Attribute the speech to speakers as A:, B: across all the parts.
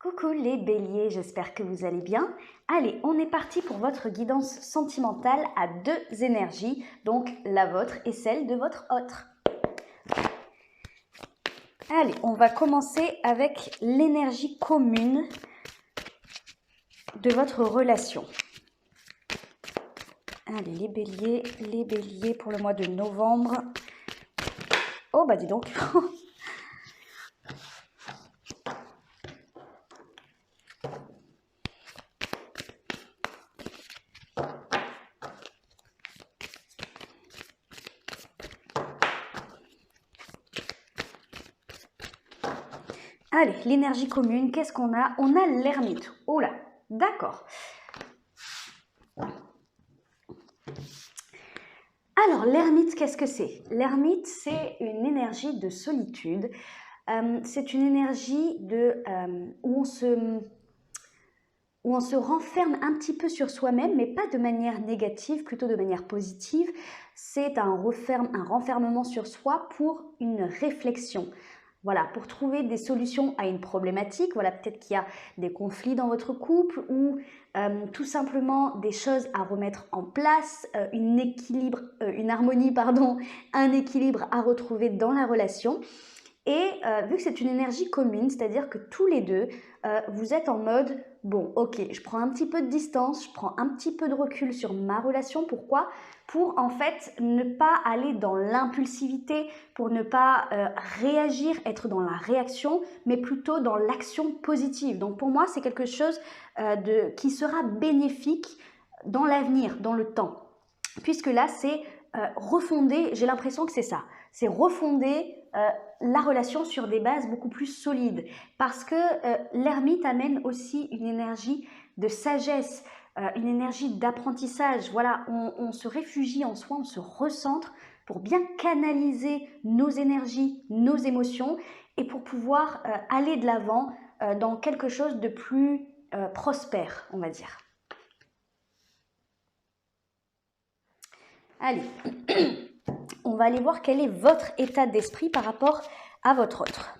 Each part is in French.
A: Coucou les béliers, j'espère que vous allez bien. Allez, on est parti pour votre guidance sentimentale à deux énergies, donc la vôtre et celle de votre autre. Allez, on va commencer avec l'énergie commune de votre relation. Allez, les béliers pour le mois de novembre. Oh bah dis donc. Allez, l'énergie commune, qu'est-ce qu'on a? On a l'ermite. Oh là, d'accord. Alors, l'ermite, qu'est-ce que c'est? L'ermite, c'est une énergie de solitude. C'est une énergie où on se renferme un petit peu sur soi-même, mais pas de manière négative, plutôt de manière positive. C'est un renfermement sur soi pour une réflexion. Voilà, pour trouver des solutions à une problématique. Voilà, peut-être qu'il y a des conflits dans votre couple ou tout simplement des choses à remettre en place, une harmonie, pardon, un équilibre à retrouver dans la relation. Et vu que c'est une énergie commune, c'est-à-dire que tous les deux, vous êtes en mode « bon, ok, je prends un petit peu de distance, je prends un petit peu de recul sur ma relation. » Pourquoi? Pour en fait ne pas aller dans l'impulsivité, pour ne pas réagir, être dans la réaction, mais plutôt dans l'action positive. Donc pour moi, c'est quelque chose qui sera bénéfique dans l'avenir, dans le temps. Puisque là, c'est refonder, j'ai l'impression que c'est ça, c'est refonder la relation sur des bases beaucoup plus solides. Parce que l'ermite amène aussi une énergie de sagesse, une énergie d'apprentissage. Voilà, on se réfugie en soi, on se recentre pour bien canaliser nos énergies, nos émotions et pour pouvoir aller de l'avant dans quelque chose de plus prospère, on va dire. Allez, on va aller voir quel est votre état d'esprit par rapport à votre autre.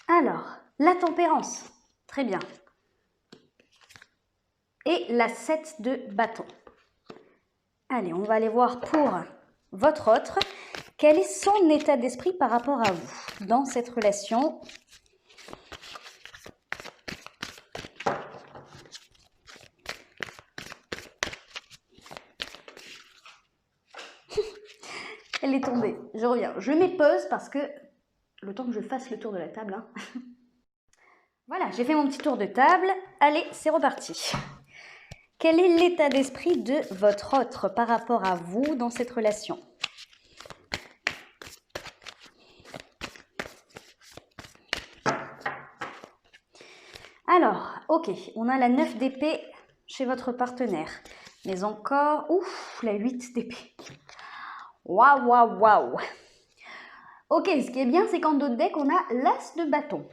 A: Alors, la tempérance, très bien. Et la 7 de bâton. Allez, on va aller voir pour votre autre. Quel est son état d'esprit par rapport à vous dans cette relation? Elle est tombée, je reviens. Je mets pause parce que le temps que je fasse le tour de la table. Hein. Voilà, j'ai fait mon petit tour de table. Allez, c'est reparti. Quel est l'état d'esprit de votre autre par rapport à vous dans cette relation? Alors, ok, on a la 9 d'épée chez votre partenaire. Mais encore, ouf, la 8 d'épée. Waouh, waouh, waouh. Ok, ce qui est bien, c'est qu'en dos de deck, on a l'as de bâton.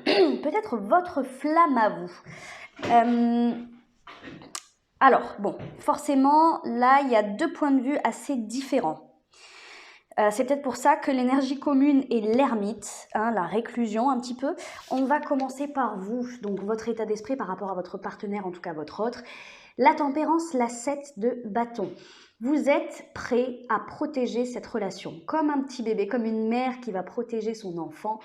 A: Peut-être votre flamme à vous. Alors, bon, forcément, là, il y a deux points de vue assez différents. C'est peut-être pour ça que l'énergie commune est l'ermite, hein, la réclusion un petit peu. On va commencer par vous, donc votre état d'esprit par rapport à votre partenaire, en tout cas votre autre. La tempérance, la 7 de bâton. Vous êtes prêt à protéger cette relation, comme un petit bébé, comme une mère qui va protéger son enfant.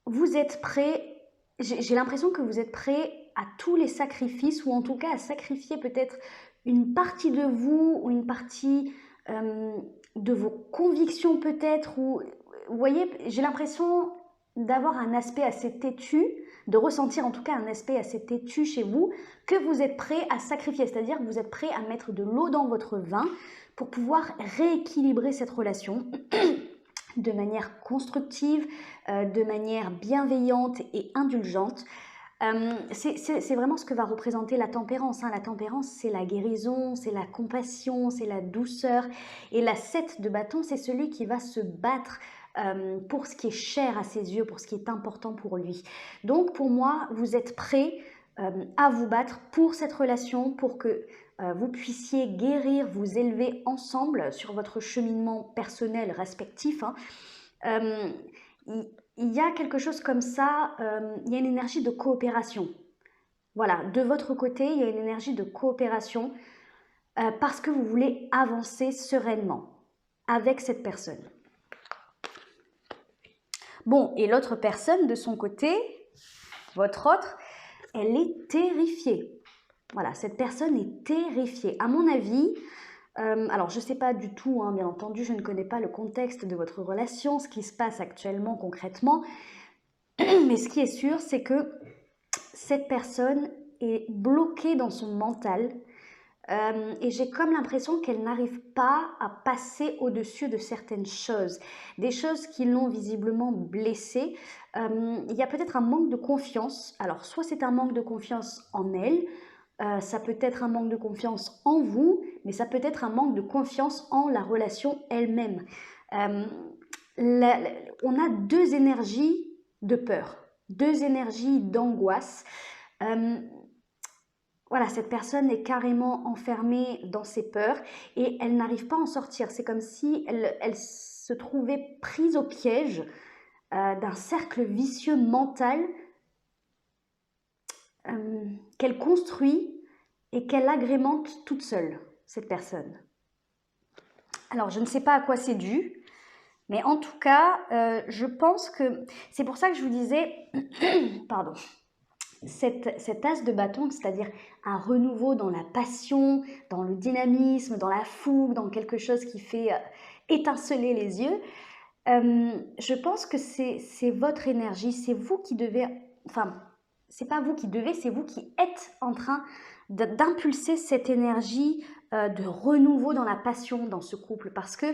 A: Vous êtes prêt, j'ai l'impression que vous êtes prêt à tous les sacrifices, ou en tout cas à sacrifier peut-être une partie de vous, ou une partie de vos convictions peut-être, ou vous voyez, j'ai l'impression d'avoir un aspect assez têtu, de ressentir en tout cas un aspect assez têtu chez vous, que vous êtes prêt à sacrifier, c'est-à-dire que vous êtes prêt à mettre de l'eau dans votre vin pour pouvoir rééquilibrer cette relation de manière constructive, de manière bienveillante et indulgente. C'est vraiment ce que va représenter la tempérance. Hein. La tempérance, c'est la guérison, c'est la compassion, c'est la douceur. Et la 7 de bâton, c'est celui qui va se battre pour ce qui est cher à ses yeux, pour ce qui est important pour lui. Donc pour moi, vous êtes prêts à vous battre pour cette relation, pour que vous puissiez guérir, vous élever ensemble sur votre cheminement personnel respectif. Hein. Il y a quelque chose comme ça, il y a une énergie de coopération. Voilà, de votre côté, il y a une énergie de coopération parce que vous voulez avancer sereinement avec cette personne. Bon, et l'autre personne, de son côté, votre autre, elle est terrifiée. Voilà, cette personne est terrifiée. À mon avis, alors je ne sais pas du tout, hein, bien entendu, je ne connais pas le contexte de votre relation, ce qui se passe actuellement concrètement, mais ce qui est sûr, c'est que cette personne est bloquée dans son mental et j'ai comme l'impression qu'elle n'arrive pas à passer au-dessus de certaines choses, des choses qui l'ont visiblement blessée. Il y a peut-être un manque de confiance. Alors, soit c'est un manque de confiance en elle, ça peut être un manque de confiance en vous, mais ça peut être un manque de confiance en la relation elle-même. On a deux énergies de peur, deux énergies d'angoisse. Voilà, cette personne est carrément enfermée dans ses peurs et elle n'arrive pas à en sortir. C'est comme si elle se trouvait prise au piège d'un cercle vicieux mental qu'elle construit et qu'elle agrémente toute seule, cette personne. Alors, je ne sais pas à quoi c'est dû, mais en tout cas, je pense que c'est pour ça que je vous disais, pardon, cet as de bâton, c'est-à-dire un renouveau dans la passion, dans le dynamisme, dans la fougue, dans quelque chose qui fait étinceler les yeux, je pense que c'est votre énergie, c'est vous qui devez, enfin, c'est pas vous qui devez, c'est vous qui êtes en train d'impulser cette énergie de renouveau dans la passion dans ce couple, parce que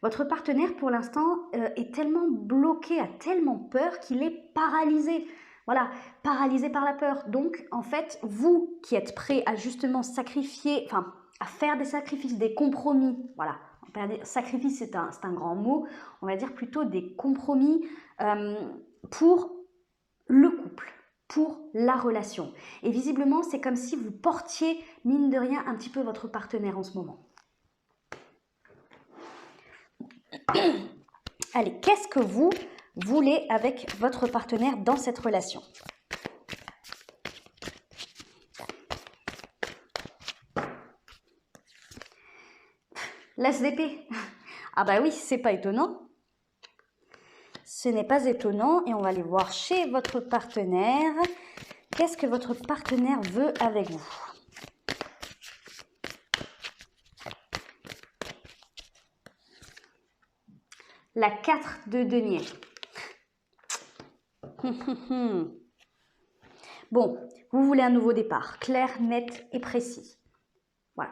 A: votre partenaire pour l'instant est tellement bloqué, a tellement peur qu'il est paralysé. Voilà, paralysé par la peur. Donc en fait, vous qui êtes prêt à justement sacrifier, enfin à faire des sacrifices, des compromis, voilà. Sacrifice, c'est un grand mot, on va dire plutôt des compromis pour le couple, pour la relation. Et visiblement, c'est comme si vous portiez, mine de rien, un petit peu votre partenaire en ce moment. Allez, qu'est-ce que vous voulez avec votre partenaire dans cette relation ? L'as d'épée. Ah bah oui, c'est pas étonnant. Ce n'est pas étonnant et on va aller voir chez votre partenaire. Qu'est-ce que votre partenaire veut avec vous ? La 4 de denier. Bon, vous voulez un nouveau départ, clair, net et précis. Voilà.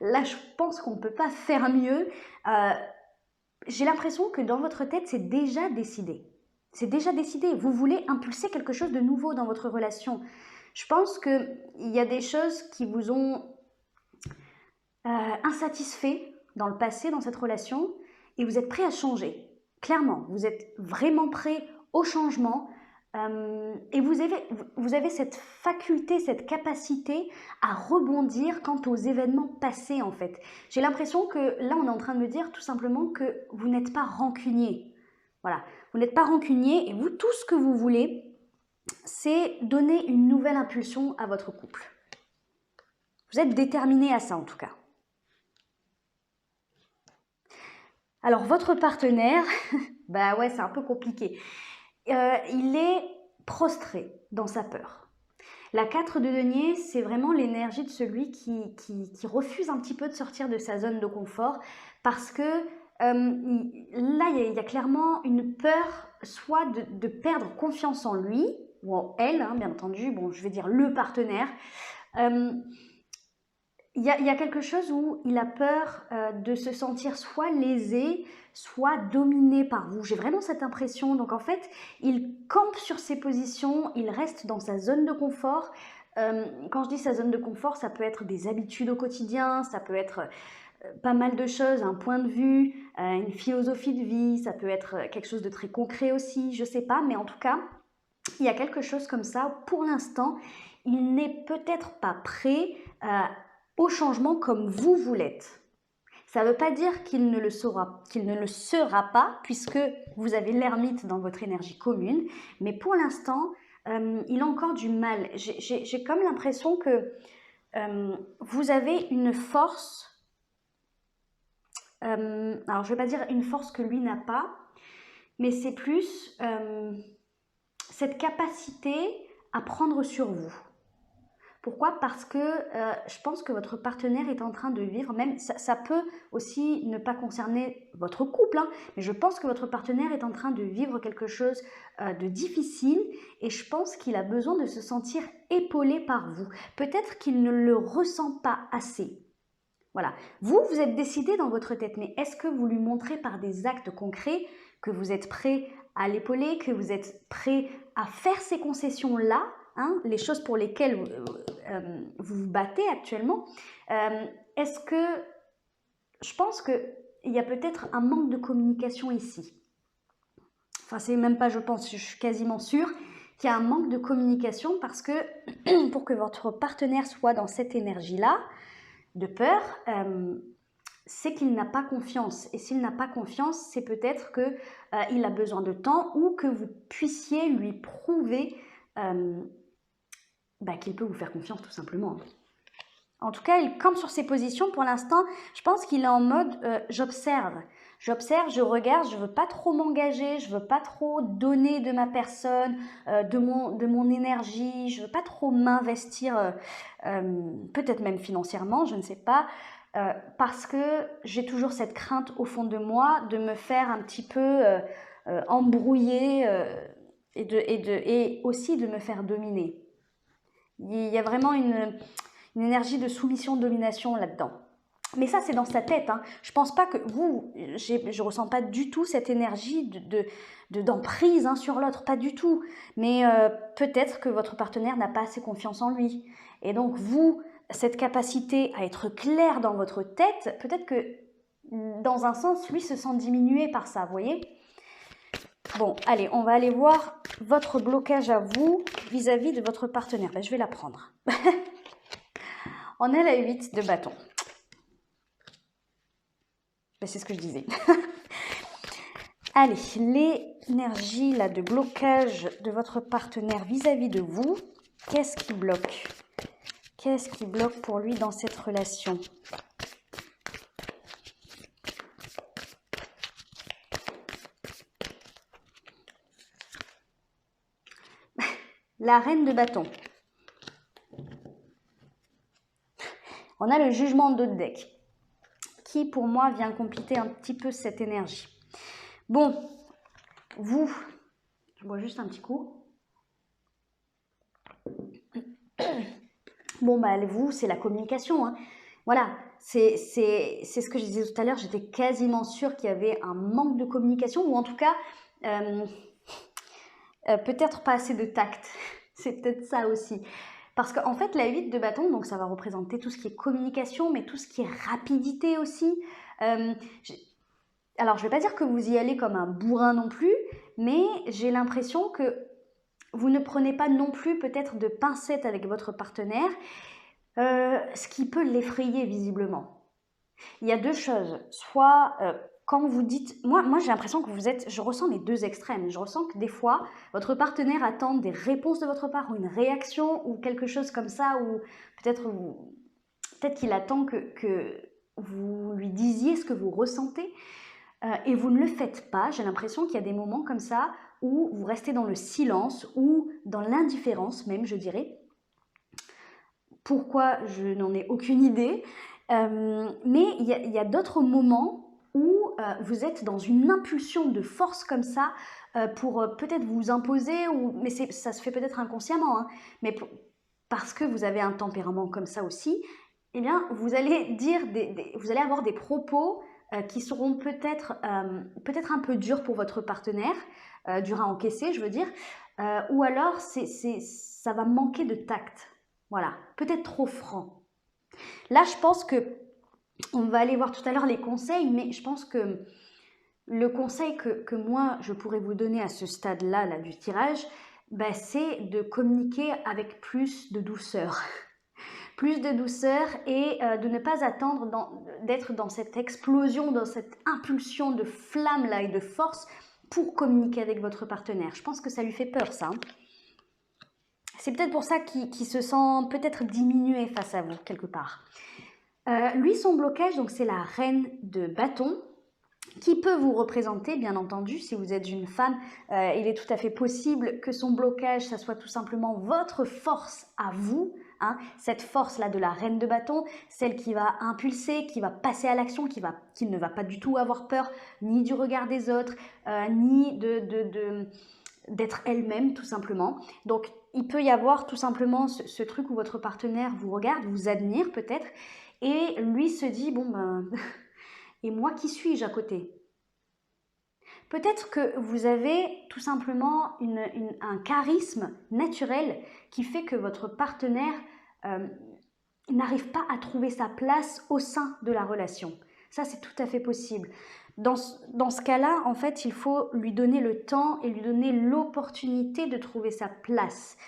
A: Là, je pense qu'on ne peut pas faire mieux. J'ai l'impression que dans votre tête, c'est déjà décidé. C'est déjà décidé. Vous voulez impulser quelque chose de nouveau dans votre relation. Je pense qu'il y a des choses qui vous ont insatisfait dans le passé, dans cette relation, et vous êtes prêt à changer. Clairement, vous êtes vraiment prêt au changement. Et vous avez cette faculté, cette capacité à rebondir quant aux événements passés en fait. J'ai l'impression que là on est en train de me dire tout simplement que vous n'êtes pas rancunier. Voilà, vous n'êtes pas rancunier et vous tout ce que vous voulez c'est donner une nouvelle impulsion à votre couple. Vous êtes déterminé à ça en tout cas. Alors votre partenaire, bah ouais c'est un peu compliqué. Il est prostré dans sa peur. La 4 de denier, c'est vraiment l'énergie de celui qui refuse un petit peu de sortir de sa zone de confort parce que là, il y a clairement une peur soit de perdre confiance en lui ou en elle, hein, bien entendu, bon, je vais dire le partenaire. Il y a quelque chose où il a peur de se sentir soit lésé, soit dominé par vous. J'ai vraiment cette impression. Donc en fait, il campe sur ses positions, il reste dans sa zone de confort. Quand je dis sa zone de confort, ça peut être des habitudes au quotidien, ça peut être pas mal de choses, un point de vue, une philosophie de vie, ça peut être quelque chose de très concret aussi, je sais pas, mais en tout cas, il y a quelque chose comme ça. Pour l'instant, il n'est peut-être pas prêt au changement comme vous l'êtes. Ça ne veut pas dire qu'il ne le sera pas, puisque vous avez l'ermite dans votre énergie commune, mais pour l'instant, il a encore du mal. J'ai comme l'impression que vous avez une force, alors je ne vais pas dire une force que lui n'a pas, mais c'est plus cette capacité à prendre sur vous. Pourquoi? Parce que je pense que votre partenaire est en train de vivre, même ça peut aussi ne pas concerner votre couple, hein, mais je pense que votre partenaire est en train de vivre quelque chose de difficile et je pense qu'il a besoin de se sentir épaulé par vous. Peut-être qu'il ne le ressent pas assez. Voilà. Vous êtes décidé dans votre tête, mais est-ce que vous lui montrez par des actes concrets que vous êtes prêt à l'épauler, que vous êtes prêt à faire ces concessions-là, hein, les choses pour lesquelles vous vous battez actuellement? Est-ce que... Je pense qu'il y a peut-être un manque de communication ici. Enfin, c'est même pas je pense, je suis quasiment sûre qu'il y a un manque de communication parce que pour que votre partenaire soit dans cette énergie-là, de peur, c'est qu'il n'a pas confiance. Et s'il n'a pas confiance, c'est peut-être qu'il a besoin de temps ou que vous puissiez lui prouver qu'il peut vous faire confiance tout simplement. En tout cas, il campe sur ses positions pour l'instant. Je pense qu'il est en mode j'observe. J'observe, je regarde, je ne veux pas trop m'engager, je ne veux pas trop donner de ma personne, de mon énergie, je ne veux pas trop m'investir, peut-être même financièrement, je ne sais pas, parce que j'ai toujours cette crainte au fond de moi de me faire un petit peu embrouiller et aussi de me faire dominer. Il y a vraiment une énergie de soumission-domination là-dedans. Mais ça, c'est dans sa tête. Hein. Je pense pas que vous, je ressens pas du tout cette énergie d'emprise sur l'autre, pas du tout. Mais peut-être que votre partenaire n'a pas assez confiance en lui. Et donc vous, cette capacité à être clair dans votre tête, peut-être que dans un sens, lui se sent diminué par ça, vous voyez? Bon, allez, on va aller voir votre blocage à vous vis-à-vis de votre partenaire. Ben, je vais la prendre. On a la 8 de bâton. Ben, c'est ce que je disais. Allez, l'énergie là de blocage de votre partenaire vis-à-vis de vous, qu'est-ce qui bloque? Qu'est-ce qui bloque pour lui dans cette relation? La reine de bâton. On a le jugement de deck, qui pour moi vient compléter un petit peu cette énergie. Bon, vous, je bois juste un petit coup. Bon, bah vous, c'est la communication. Hein. Voilà, c'est ce que je disais tout à l'heure, j'étais quasiment sûre qu'il y avait un manque de communication, ou en tout cas, peut-être pas assez de tact. C'est peut-être ça aussi. Parce qu'en fait, la 8 de bâton, donc ça va représenter tout ce qui est communication, mais tout ce qui est rapidité aussi. Alors, je ne vais pas dire que vous y allez comme un bourrin non plus, mais j'ai l'impression que vous ne prenez pas non plus peut-être de pincettes avec votre partenaire, ce qui peut l'effrayer visiblement. Il y a deux choses. Soit quand vous dites... Moi j'ai l'impression que vous êtes... Je ressens les deux extrêmes. Je ressens que des fois, votre partenaire attend des réponses de votre part, ou une réaction, ou quelque chose comme ça, ou peut-être qu'il attend que vous lui disiez ce que vous ressentez. Et vous ne le faites pas. J'ai l'impression qu'il y a des moments comme ça où vous restez dans le silence ou dans l'indifférence même, je dirais. Pourquoi? Je n'en ai aucune idée. Mais il y a d'autres moments où vous êtes dans une impulsion de force comme ça pour peut-être vous imposer, mais ça se fait peut-être inconsciemment, hein, mais parce que vous avez un tempérament comme ça aussi, eh bien, vous allez vous allez avoir des propos qui seront peut-être un peu durs pour votre partenaire, durs à encaisser, je veux dire, ou alors ça va manquer de tact. Voilà, peut-être trop franc. Là, je pense que on va aller voir tout à l'heure les conseils, mais je pense que le conseil que moi, je pourrais vous donner à ce stade-là du tirage, bah, c'est de communiquer avec plus de douceur. Plus de douceur et de ne pas attendre d'être dans cette explosion, dans cette impulsion de flamme là et de force pour communiquer avec votre partenaire. Je pense que ça lui fait peur, ça. C'est peut-être pour ça qu'il se sent peut-être diminué face à vous, quelque part. Lui, son blocage, donc c'est la reine de bâton, qui peut vous représenter, bien entendu, si vous êtes une femme, il est tout à fait possible que son blocage, ça soit tout simplement votre force à vous, hein, cette force-là de la reine de bâton, celle qui va impulser, qui va passer à l'action, qui ne va pas du tout avoir peur, ni du regard des autres, ni d'être elle-même, tout simplement. Donc, il peut y avoir tout simplement ce truc où votre partenaire vous regarde, vous admire peut-être, et lui se dit, bon ben... Et moi, qui suis-je à côté? Peut-être que vous avez tout simplement un charisme naturel qui fait que votre partenaire n'arrive pas à trouver sa place au sein de la relation. Ça, c'est tout à fait possible. Dans ce cas-là, en fait, il faut lui donner le temps et lui donner l'opportunité de trouver sa place.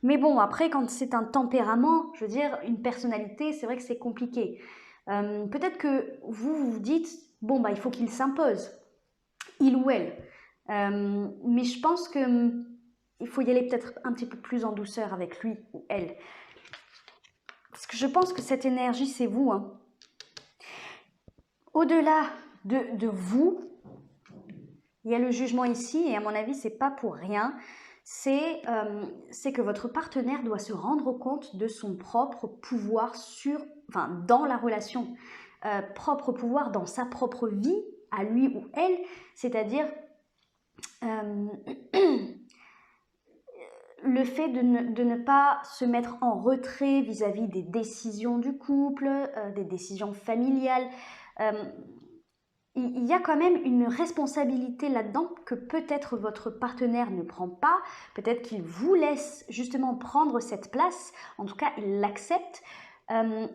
A: Mais bon, après, quand c'est un tempérament, je veux dire, une personnalité, c'est vrai que c'est compliqué. Peut-être que vous vous dites, bon, bah, il faut qu'il s'impose, il ou elle. Mais je pense qu'il faut y aller peut-être un petit peu plus en douceur avec lui ou elle. Parce que je pense que cette énergie, c'est vous. Hein. Au-delà de vous, il y a le jugement ici, et à mon avis, c'est pas pour rien. C'est que votre partenaire doit se rendre compte de son propre pouvoir dans la relation, propre pouvoir dans sa propre vie, à lui ou elle, c'est-à-dire le fait de ne pas se mettre en retrait vis-à-vis des décisions du couple, des décisions familiales. Il y a quand même une responsabilité là-dedans que peut-être votre partenaire ne prend pas, peut-être qu'il vous laisse justement prendre cette place, en tout cas il l'accepte,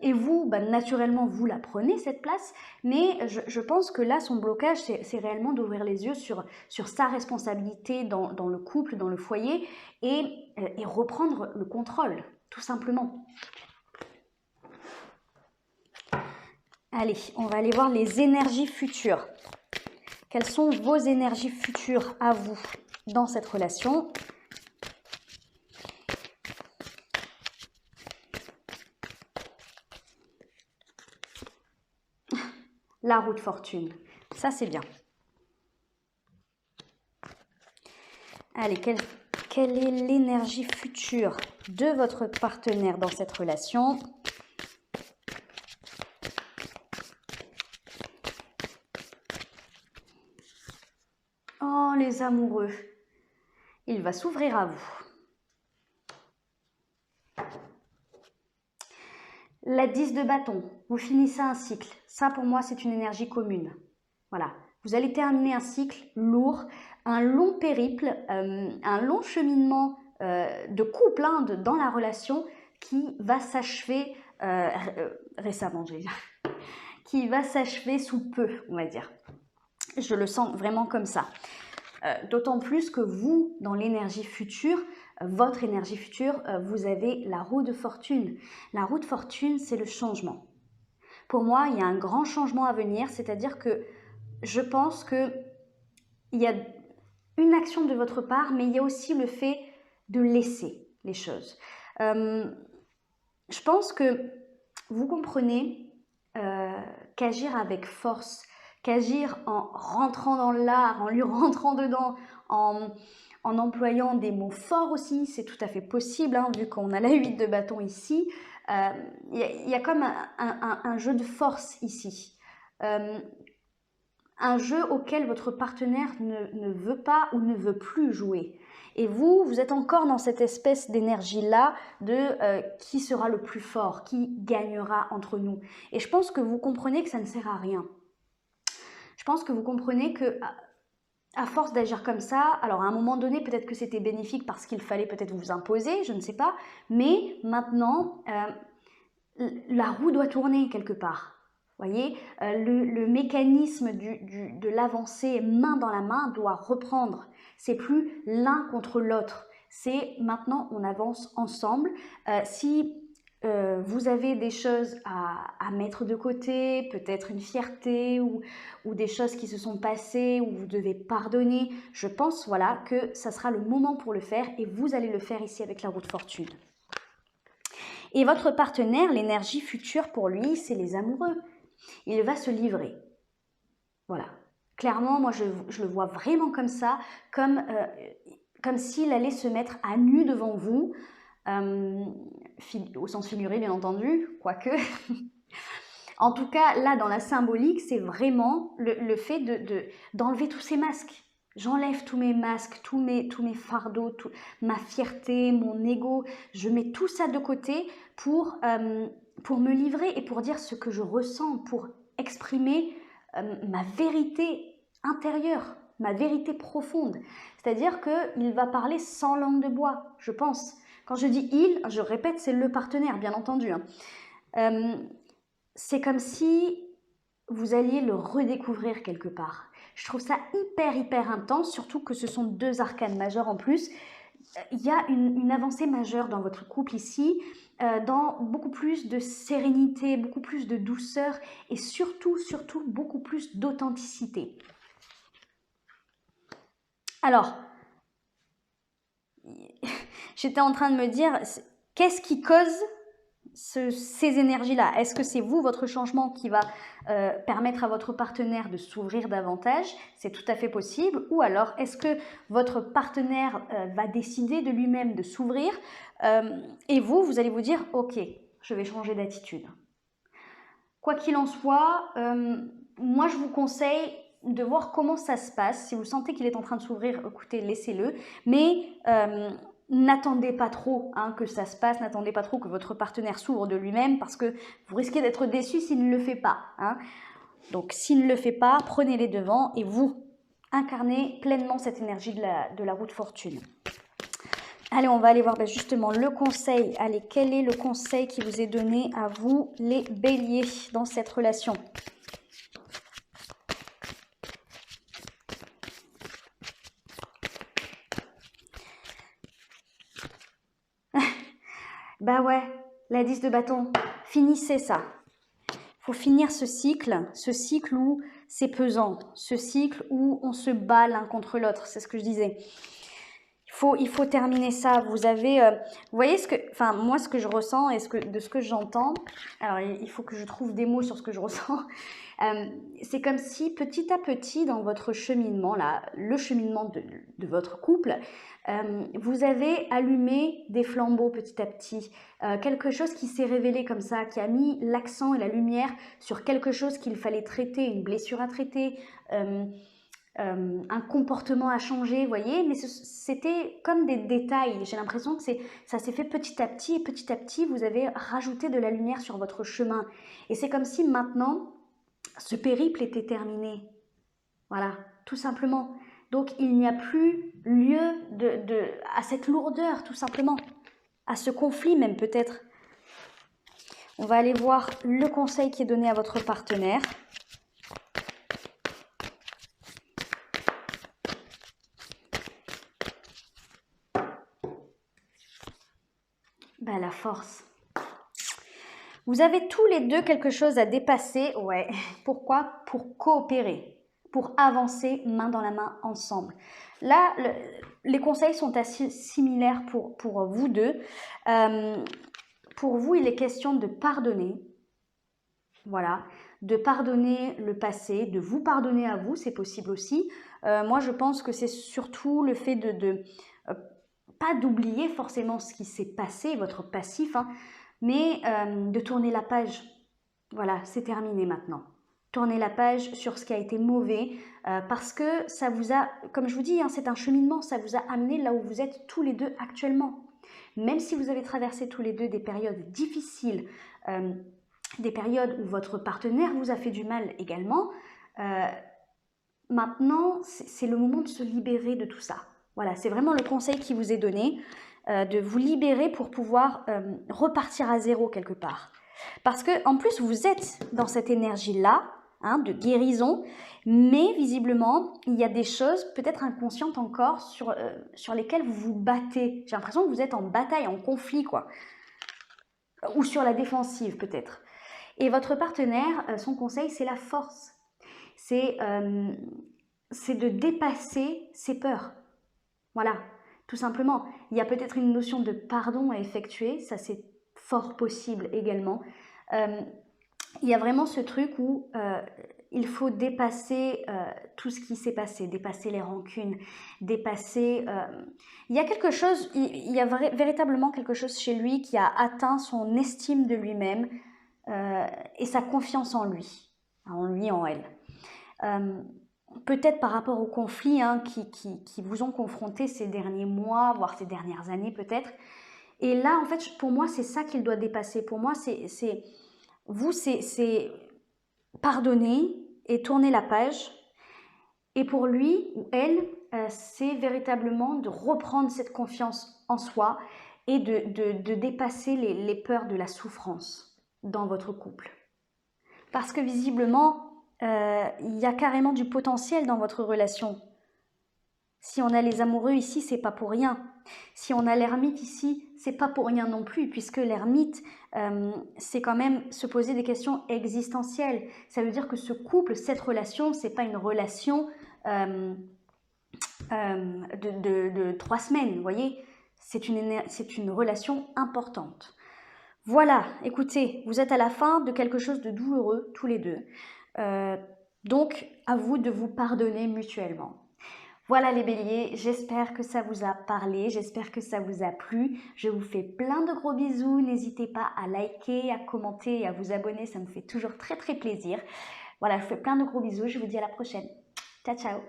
A: et vous, bah, naturellement, vous la prenez cette place, mais je pense que là, son blocage, c'est réellement d'ouvrir les yeux sur sa responsabilité dans le couple, dans le foyer, et reprendre le contrôle, tout simplement. Allez, on va aller voir les énergies futures. Quelles sont vos énergies futures à vous dans cette relation ? La roue de fortune, ça c'est bien. Allez, quelle est l'énergie future de votre partenaire dans cette relation ? Oh, les amoureux, il va s'ouvrir à vous. La 10 de bâton, vous finissez un cycle. Ça, pour moi, c'est une énergie commune. Voilà, vous allez terminer un cycle lourd, un long périple, un long cheminement de couple dans la relation qui va s'achever récemment, j'ai dit, qui va s'achever sous peu, on va dire. Je le sens vraiment comme ça. D'autant plus que vous, dans l'énergie future, votre énergie future, vous avez la roue de fortune. La roue de fortune, c'est le changement. Pour moi, il y a un grand changement à venir, c'est-à-dire que je pense qu'il y a une action de votre part, mais il y a aussi le fait de laisser les choses. Je pense que vous comprenez qu'agir avec force, qu'agir en rentrant dans l'art, en lui rentrant dedans, en employant des mots forts aussi, c'est tout à fait possible, hein, vu qu'on a la 8 de bâton ici. Il y a comme un jeu de force ici. Un jeu auquel votre partenaire ne veut pas ou ne veut plus jouer. Et vous êtes encore dans cette espèce d'énergie-là de qui sera le plus fort, qui gagnera entre nous. Et je pense que vous comprenez que ça ne sert à rien. Je pense que vous comprenez que à force d'agir comme ça, alors à un moment donné, peut-être que c'était bénéfique parce qu'il fallait peut-être vous imposer, je ne sais pas, mais maintenant, la roue doit tourner quelque part. Vous voyez, le mécanisme de l'avancée main dans la main doit reprendre. C'est plus l'un contre l'autre. c'est maintenant on avance ensemble. Si vous avez des choses à mettre de côté, peut-être une fierté ou des choses qui se sont passées où vous devez pardonner, je pense voilà, que ça sera le moment pour le faire et vous allez le faire ici avec la roue de fortune. Et votre partenaire, l'énergie future pour lui, c'est les amoureux. Il va se livrer. Voilà. Clairement, moi, je le vois vraiment comme ça, comme s'il allait se mettre à nu devant vous, au sens figuré, bien entendu, quoique. En tout cas, là, dans la symbolique, c'est vraiment le fait d'enlever tous ces masques. J'enlève tous mes masques, tous mes fardeaux, ma fierté, mon ego. Je mets tout ça de côté pour me livrer et pour dire ce que je ressens, pour exprimer ma vérité intérieure, ma vérité profonde. C'est-à-dire qu'il va parler sans langue de bois, je pense. Quand je dis « il », je répète, c'est le partenaire, bien entendu. C'est comme si vous alliez le redécouvrir quelque part. Je trouve ça hyper intense, surtout que ce sont 2 arcanes majeures en plus. Il y a une avancée majeure dans votre couple ici, dans beaucoup plus de sérénité, beaucoup plus de douceur et surtout beaucoup plus d'authenticité. Alors, j'étais en train de me dire, qu'est-ce qui cause ces énergies-là? Est-ce que c'est vous, votre changement, qui va permettre à votre partenaire de s'ouvrir davantage? C'est tout à fait possible. Ou alors, est-ce que votre partenaire va décider de lui-même de s'ouvrir et vous allez vous dire, ok, je vais changer d'attitude. Quoi qu'il en soit, moi je vous conseille de voir comment ça se passe. Si vous sentez qu'il est en train de s'ouvrir, écoutez, laissez-le. Mais n'attendez pas trop que ça se passe, n'attendez pas trop que votre partenaire s'ouvre de lui-même parce que vous risquez d'être déçu s'il ne le fait pas. Donc s'il ne le fait pas, prenez les devants et vous incarnez pleinement cette énergie de la roue de fortune. Allez, on va aller voir justement le conseil. Allez, quel est le conseil qui vous est donné à vous, les béliers, dans cette relation ? Bah ouais, la 10 de bâton, finissez ça. Il faut finir ce cycle où c'est pesant, ce cycle où on se bat l'un contre l'autre, c'est ce que je disais. Il faut terminer ça. Vous avez, vous voyez moi ce que je ressens et de ce que j'entends. Alors il faut que je trouve des mots sur ce que je ressens. C'est comme si petit à petit dans votre cheminement là, le cheminement de votre couple, vous avez allumé des flambeaux petit à petit. Quelque chose qui s'est révélé comme ça, qui a mis l'accent et la lumière sur quelque chose qu'il fallait traiter, une blessure à traiter. Un comportement à changer, vous voyez, mais c'était comme des détails. J'ai l'impression que ça s'est fait petit à petit, et petit à petit, vous avez rajouté de la lumière sur votre chemin. Et c'est comme si maintenant, ce périple était terminé. Voilà, tout simplement. Donc, il n'y a plus lieu à cette lourdeur, tout simplement. À ce conflit même, peut-être. On va aller voir le conseil qui est donné à votre partenaire. La force. Vous avez tous les deux quelque chose à dépasser. Ouais. Pourquoi? Pour coopérer, pour avancer main dans la main ensemble. Là, les conseils sont assez similaires pour vous deux. Pour vous, il est question de pardonner. Voilà. De pardonner le passé, de vous pardonner à vous, c'est possible aussi. Moi, je pense que c'est surtout le fait pas d'oublier forcément ce qui s'est passé, votre passif, mais de tourner la page. Voilà, c'est terminé maintenant. Tournez la page sur ce qui a été mauvais, parce que ça vous a, comme je vous dis, c'est un cheminement, ça vous a amené là où vous êtes tous les deux actuellement. Même si vous avez traversé tous les deux des périodes difficiles, des périodes où votre partenaire vous a fait du mal également, maintenant, c'est le moment de se libérer de tout ça. Voilà, c'est vraiment le conseil qui vous est donné, de vous libérer pour pouvoir repartir à zéro quelque part. Parce que en plus, vous êtes dans cette énergie-là, hein, de guérison, mais visiblement, il y a des choses peut-être inconscientes encore sur lesquelles vous vous battez. J'ai l'impression que vous êtes en bataille, en conflit, quoi. Ou sur la défensive, peut-être. Et votre partenaire, son conseil, c'est la force. C'est de dépasser ses peurs. Voilà, tout simplement. Il y a peut-être une notion de pardon à effectuer, ça c'est fort possible également. Il y a vraiment ce truc où il faut dépasser tout ce qui s'est passé, dépasser les rancunes, dépasser... il y a quelque chose, il y a véritablement quelque chose chez lui qui a atteint son estime de lui-même et sa confiance en lui, en elle. Peut-être par rapport aux conflits hein, qui vous ont confronté ces derniers mois, voire ces dernières années peut-être. Et là, en fait, pour moi, c'est ça qu'il doit dépasser. Pour moi, c'est pardonner et tourner la page. Et pour lui ou elle, c'est véritablement de reprendre cette confiance en soi et de dépasser les peurs de la souffrance dans votre couple. Parce que visiblement, il y a carrément du potentiel dans votre relation. Si on a les amoureux ici, c'est pas pour rien. Si on a l'ermite ici, c'est pas pour rien non plus, puisque l'ermite, c'est quand même se poser des questions existentielles. Ça veut dire que ce couple, cette relation, c'est pas une relation de 3 semaines, vous voyez. C'est une relation importante. Voilà, écoutez, vous êtes à la fin de quelque chose de douloureux, tous les deux. Donc, à vous de vous pardonner mutuellement. Voilà les béliers, j'espère que ça vous a parlé, j'espère que ça vous a plu. Je vous fais plein de gros bisous, n'hésitez pas à liker, à commenter et à vous abonner, ça me fait toujours très très plaisir. Voilà, je vous fais plein de gros bisous, je vous dis à la prochaine. Ciao ciao.